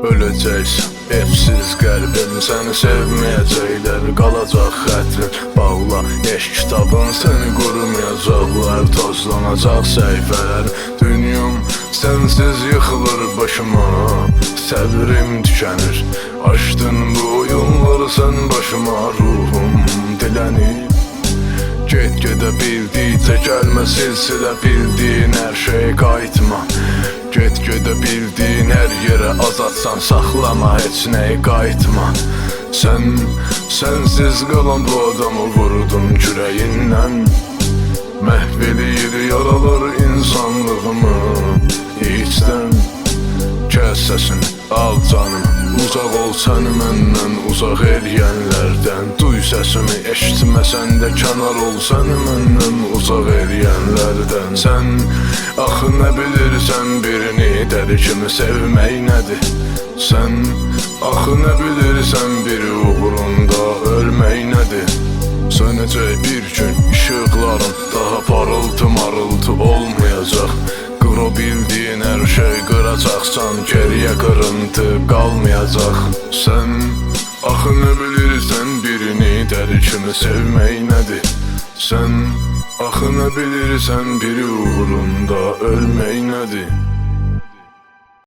Öləcəksən, evsiz qəlbim, səni sevməyəcəklər, qalacaq xətrin. Bağla, eş kitabın, səni qurumayacaqlar, tozlanacaq səhifələr. Dünyam sənsiz yıxılır başıma, səbrim tükənir. Açdın bu oyunları sən başıma, ruhum dilənir. Get-gedə bildikcə gəlmə silsilə, bildiyin hər şey qayıtma. Get-gedə bildiyin hər yerə azadsan, saxlama heç nəyi qayıtma. Sənsiz qalan bu adamı vurdun kürəyindən. Məhv eləyir yaralar insanlığımı içdən. Kəs səsini, al canım, uzaq ol səni məndən, uzaq eləyənlərdən. Duy səsimi, eşitməsən də kənar ol səni məndən, uzaq eləyənlərdən. Sən axı nə bilirsən birini dəli kimi sevmək nədir? Sən axı nə bilirsən biri uğrunda ölmək nədir? Sönəcək bir gün işıqların, daha parıltı marıltı olmayacaq. Qıra bildiyin hər şey qıracaqsan, geriyə qırıntı qalmayacaq. Sən axı nə bilirsən birini dəli kimi sevmək nədir? Sən axı nə bilirsən biri uğrunda ölmək nədir?